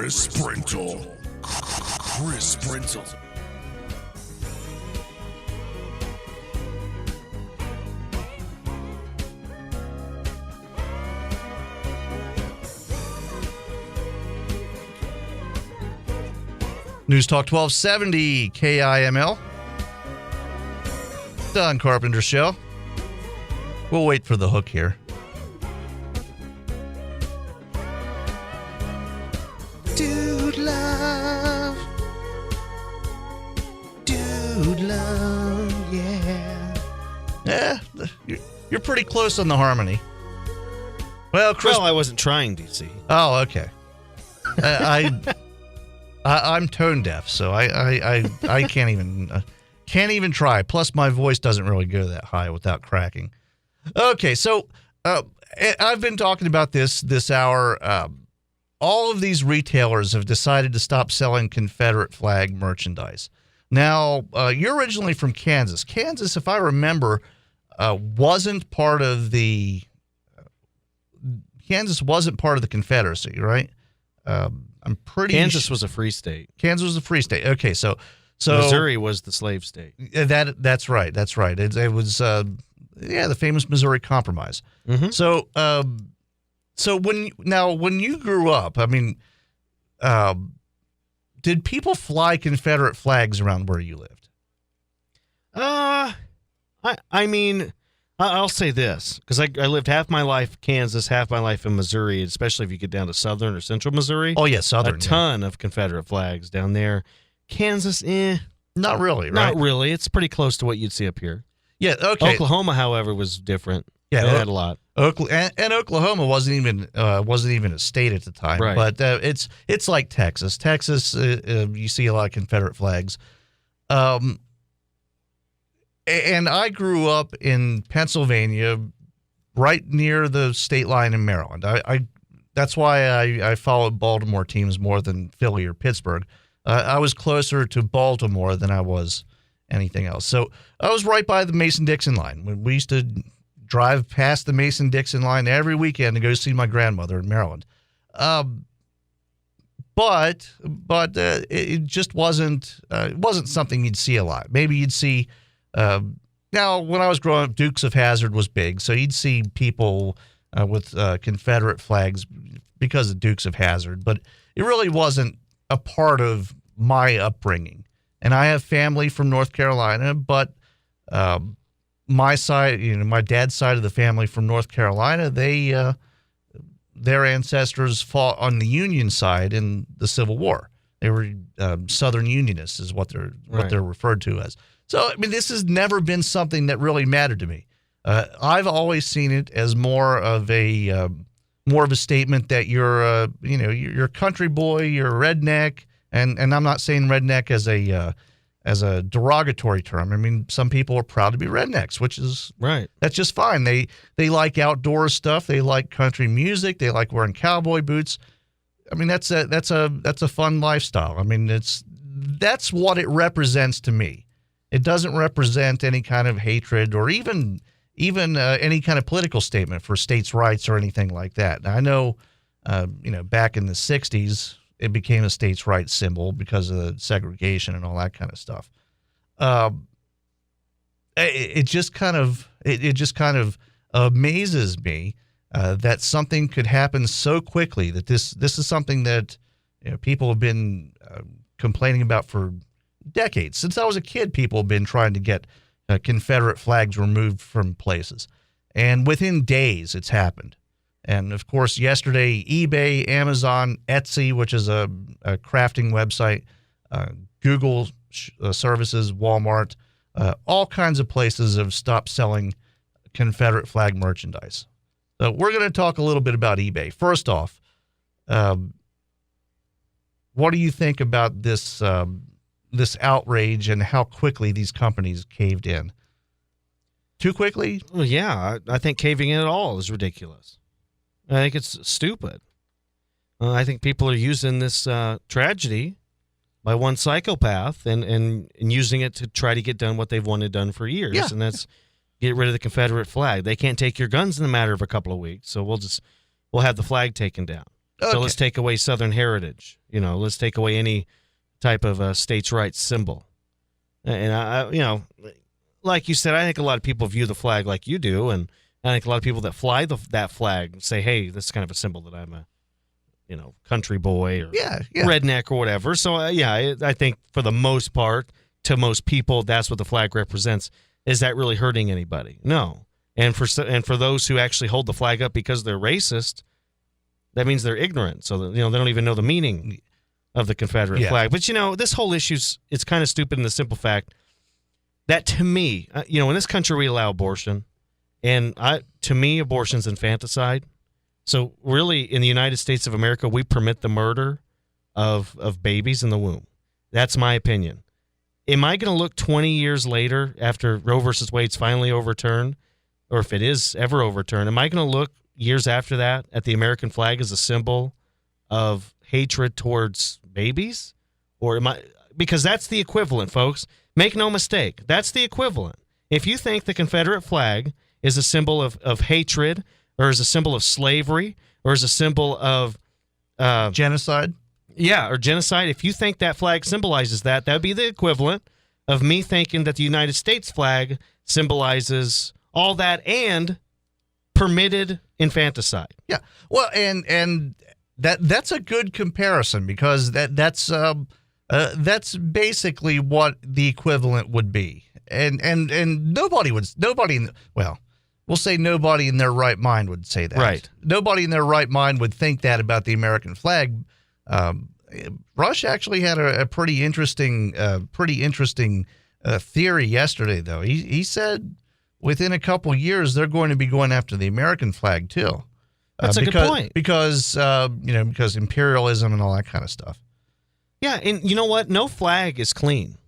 Chris Brintle. Chris Brintle. News Talk 1270 KIML. Don Carpenter Show. We'll wait for the hook here. Dude love. Dude love, yeah. Yeah, you're pretty close on the harmony. Well, Chris. Well, I wasn't trying, DC. Oh, okay. I'm tone deaf, so I can't even try. Plus, my voice doesn't really go that high without cracking. Okay, so I've been talking about this hour. All of these retailers have decided to stop selling Confederate flag merchandise. Now, you're originally from Kansas. Kansas, if I remember, wasn't part of the Confederacy, right? I'm pretty. Kansas was a free state. Kansas was a free state. Okay, so Missouri was the slave state. That's right. It was the famous Missouri Compromise. Mm-hmm. So when you grew up, I mean, did people fly Confederate flags around where you lived? I mean, I'll say this, because I lived half my life in Kansas, half my life in Missouri, especially if you get down to southern or central Missouri. Oh, yeah, southern. A ton of Confederate flags down there. Kansas, not really, right? Not really. It's pretty close to what you'd see up here. Yeah, okay. Oklahoma, however, was different. Yeah, it had a lot. And Oklahoma wasn't even a state at the time, right. But it's like Texas. Texas, you see a lot of Confederate flags. And I grew up in Pennsylvania, right near the state line in Maryland. That's why I followed Baltimore teams more than Philly or Pittsburgh. I was closer to Baltimore than I was anything else. So I was right by the Mason-Dixon line. We used to drive past the Mason-Dixon line every weekend to go see my grandmother in Maryland. But it just wasn't something you'd see a lot. Maybe you'd see. Now, when I was growing up, Dukes of Hazzard was big, so you'd see people with Confederate flags because of Dukes of Hazzard, but it really wasn't a part of my upbringing. And I have family from North Carolina, but my side, my dad's side of the family from North Carolina, their ancestors fought on the Union side in the Civil War. They were Southern Unionists, is what they're referred to as. So, I mean, this has never been something that really mattered to me. I've always seen it as more of a statement that you're a country boy, you're a redneck, and I'm not saying redneck as a derogatory term. I mean, some people are proud to be rednecks, which is right. That's just fine. They like outdoor stuff. They like country music. They like wearing cowboy boots. I mean, that's a fun lifestyle. I mean, that's what it represents to me. It doesn't represent any kind of hatred or even any kind of political statement for states' rights or anything like that. Now, I know, back in the 60s, it became a states' rights symbol because of the segregation and all that kind of stuff. It just kind of amazes me that something could happen so quickly. That this is something that people have been complaining about for decades. Since I was a kid, people have been trying to get Confederate flags removed from places. And within days, it's happened. And, of course, yesterday, eBay, Amazon, Etsy, which is a crafting website, Google services, Walmart, all kinds of places have stopped selling Confederate flag merchandise. So we're going to talk a little bit about eBay. First off, what do you think about this outrage and how quickly these companies caved in? Too quickly? Well, yeah. I think caving in at all is ridiculous. I think it's stupid. I think people are using this tragedy by one psychopath and using it to try to get done what they've wanted done for years, yeah. And that's get rid of the Confederate flag. They can't take your guns in a matter of a couple of weeks, so we'll have the flag taken down. So Okay. let's take away Southern heritage. Let's take away any type of states' rights symbol. And like you said, I think a lot of people view the flag like you do, and I think a lot of people that fly that flag say, "Hey, this is kind of a symbol that I'm a, country boy or redneck or whatever." So I think for the most part, to most people, that's what the flag represents. Is that really hurting anybody? No. And for those who actually hold the flag up because they're racist, that means they're ignorant. So that, they don't even know the meaning of the Confederate flag. But this whole it's kind of stupid in the simple fact that, to me, in this country we allow abortion, and to me, abortion's infanticide. So really, in the United States of America, we permit the murder of babies in the womb. That's my opinion. Am I going to look 20 years later after Roe versus Wade's finally overturned, or if it is ever overturned, am I going to look years after that at the American flag as a symbol of hatred towards babies? Or because that's the equivalent, folks. Make no mistake. That's the equivalent. If you think the Confederate flag is a symbol of hatred, or is a symbol of slavery, or is a symbol of genocide. Yeah, or genocide. If you think that flag symbolizes that would be the equivalent of me thinking that the United States flag symbolizes all that and permitted infanticide. Yeah. Well, and that's a good comparison, because that's basically what the equivalent would be. And nobody, we'll say nobody in their right mind would say that. Right. Nobody in their right mind would think that about the American flag. Rush actually had a pretty interesting theory yesterday, though. He said within a couple years they're going to be going after the American flag too. That's a good point. Because imperialism and all that kind of stuff. Yeah, and you know what? No flag is clean.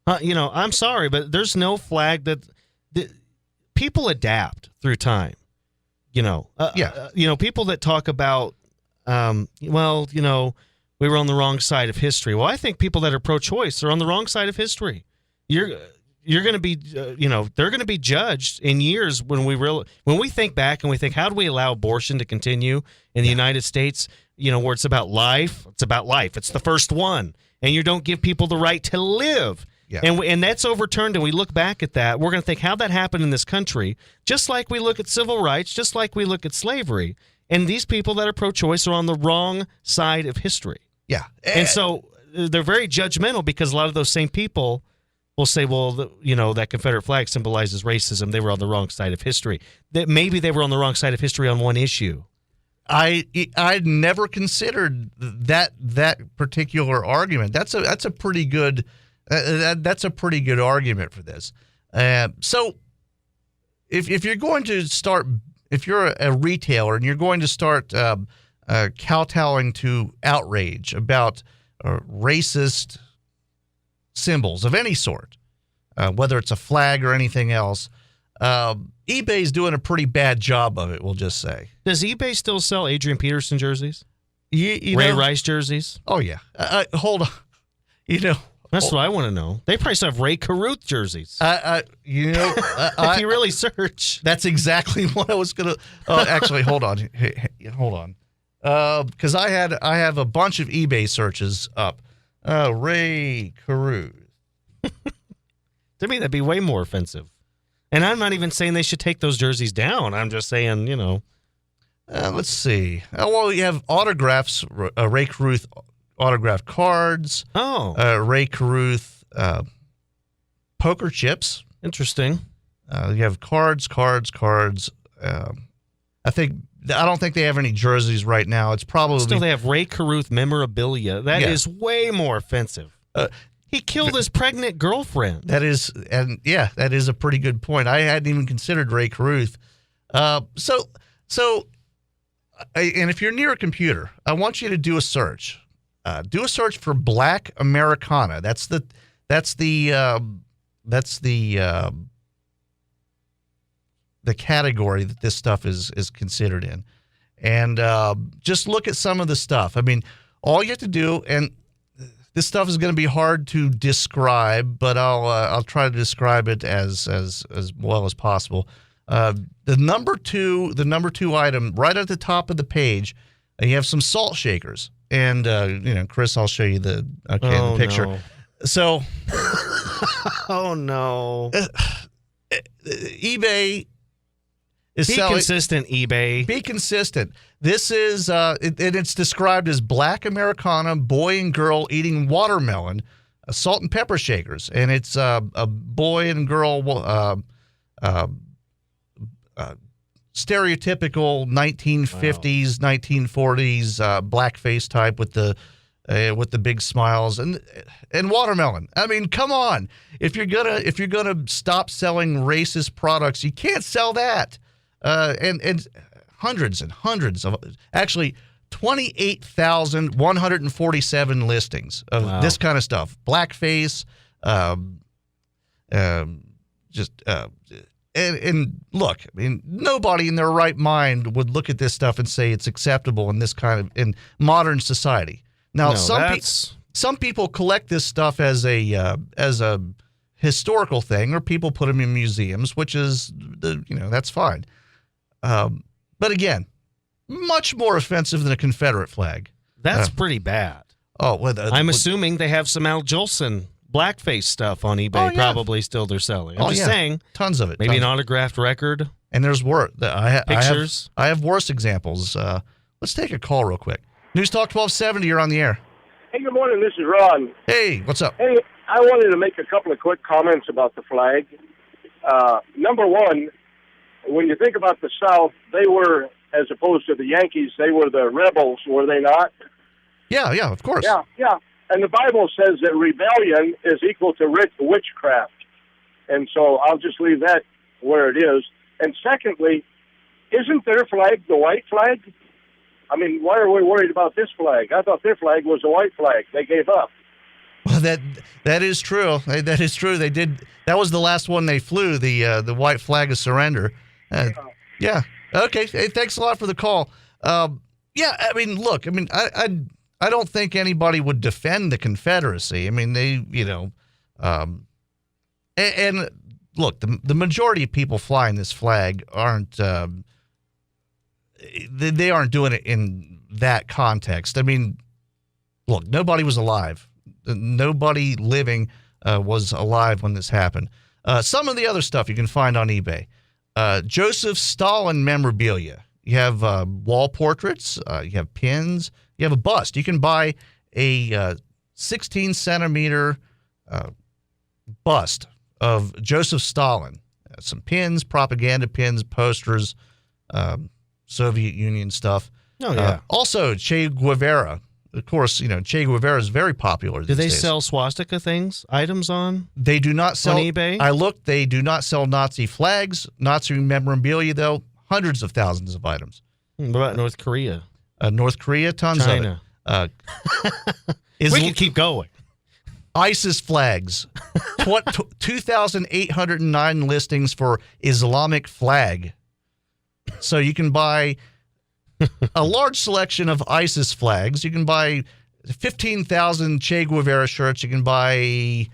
I'm sorry, but there's no flag that people adapt through time. People that talk about, we were on the wrong side of history. Well, I think people that are pro-choice are on the wrong side of history. You're going to be, they're going to be judged in years when we think back and we think, how do we allow abortion to continue in the United States? Where it's about life. It's about life. It's the first one, and you don't give people the right to live. Yeah. And that's overturned, and we look back at that. We're going to think, how'd that happen in this country? Just like we look at civil rights, just like we look at slavery. And these people that are pro-choice are on the wrong side of history. Yeah. And so they're very judgmental, because a lot of those same people will say, well, that Confederate flag symbolizes racism. They were on the wrong side of history. That maybe they were on the wrong side of history on one issue. I'd never considered that particular argument. That's a pretty good argument for this. So if you're going to start, if you're a retailer and you're going to start kowtowing to outrage about racist symbols of any sort, whether it's a flag or anything else, eBay's doing a pretty bad job of it, we'll just say. Does eBay still sell Adrian Peterson jerseys? Ray Rice jerseys? Oh, yeah. Hold on. That's what I want to know. They probably still have Ray Caruth jerseys. If you really search. That's exactly what I was going to... actually, hold on. Hold on. Because I have a bunch of eBay searches up. Ray Caruth. To me, that'd be way more offensive. And I'm not even saying they should take those jerseys down. I'm just saying, let's see. You have autographs, Ray Caruth autographed cards. Oh. Ray Caruth poker chips. Interesting. You have cards. I don't think they have any jerseys right now. It's probably... Still, they have Ray Caruth memorabilia. That is way more offensive. He killed his pregnant girlfriend. That is a pretty good point. I hadn't even considered Ray Caruth. And if you're near a computer, I want you to do a search. Do a search for Black Americana. That's the category that this stuff is considered in, and just look at some of the stuff. I mean, all you have to do, and this stuff is going to be hard to describe, but I'll try to describe it as well as possible. The number two item right at the top of the page You have some salt shakers. And, Chris, I'll show you the picture. No. So, Oh, no. eBay is Be selling. consistent, eBay. Be consistent. This is, it's described as Black Americana boy and girl eating watermelon, salt and pepper shakers. And it's a boy and girl, stereotypical 1950s, 1940s blackface type with the big smiles and watermelon. I mean, come on! If you're gonna stop selling racist products, you can't sell that. And hundreds and hundreds of, actually 28,147 listings of this kind of stuff. Blackface, And look, I mean, nobody in their right mind would look at this stuff and say it's acceptable in this kind of in modern society. Now, some people collect this stuff as a historical thing, or people put them in museums, which is that's fine. But again, much more offensive than a Confederate flag. That's pretty bad. Oh, well, I'm assuming they have some Al Jolson blackface stuff on eBay. Oh, yeah. Probably still they're selling. I'm just saying, tons of it. Maybe an autographed record. And there's worse. Pictures. I have worse examples. Let's take a call real quick. News Talk 1270. You're on the air. Hey, good morning. This is Ron. Hey, what's up? Hey, I wanted to make a couple of quick comments about the flag. Number one, when you think about the South, they were, as opposed to the Yankees, they were the rebels, were they not? Yeah, of course. Yeah. And the Bible says that rebellion is equal to witchcraft. And so I'll just leave that where it is. And secondly, isn't their flag the white flag? I mean, why are we worried about this flag? I thought their flag was a white flag. They gave up. Well, that is true. That is true. They did. That was the last one they flew. The white flag of surrender. Yeah. Okay. Hey, thanks a lot for the call. Yeah. I mean, look. I mean, I don't think anybody would defend the Confederacy. I mean, they, and look, the majority of people flying this flag aren't. They aren't doing it in that context. I mean, look, nobody was alive. Nobody living was alive when this happened. Some of the other stuff you can find on eBay. Joseph Stalin memorabilia. You have wall portraits. You have pins. You have a bust. You can buy a 16-centimeter bust of Joseph Stalin. Some pins, propaganda pins, posters, Soviet Union stuff. Oh, yeah. Also, Che Guevara. Of course, Che Guevara is very popular. Do they sell swastika items on? They do not sell on eBay. I looked. They do not sell Nazi flags, Nazi memorabilia, though. Hundreds of thousands of items. What about North Korea? North Korea, tons China. of it. We can keep going. ISIS flags. 2,809 listings for Islamic flag. So you can buy a large selection of ISIS flags. You can buy 15,000 Che Guevara shirts. You can buy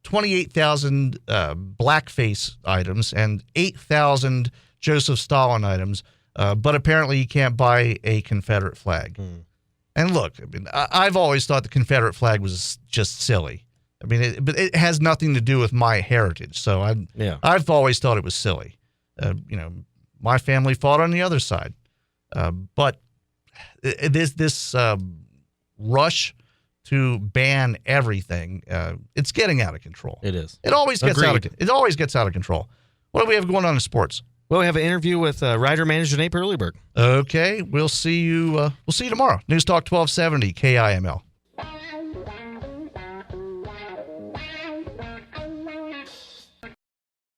28,000 blackface items and 8,000 Joseph Stalin items. But apparently you can't buy a Confederate flag. And look, I mean, I've always thought the Confederate flag was just silly. I mean, but it has nothing to do with my heritage. So I've always thought it was silly. My family fought on the other side. But this rush to ban everything, it's getting out of control. It is. It always gets out of control. What do we have going on in sports? Well, we have an interview with rider-manager Nate Burleyberg. Okay, we'll see you tomorrow. News Talk 1270 KIML.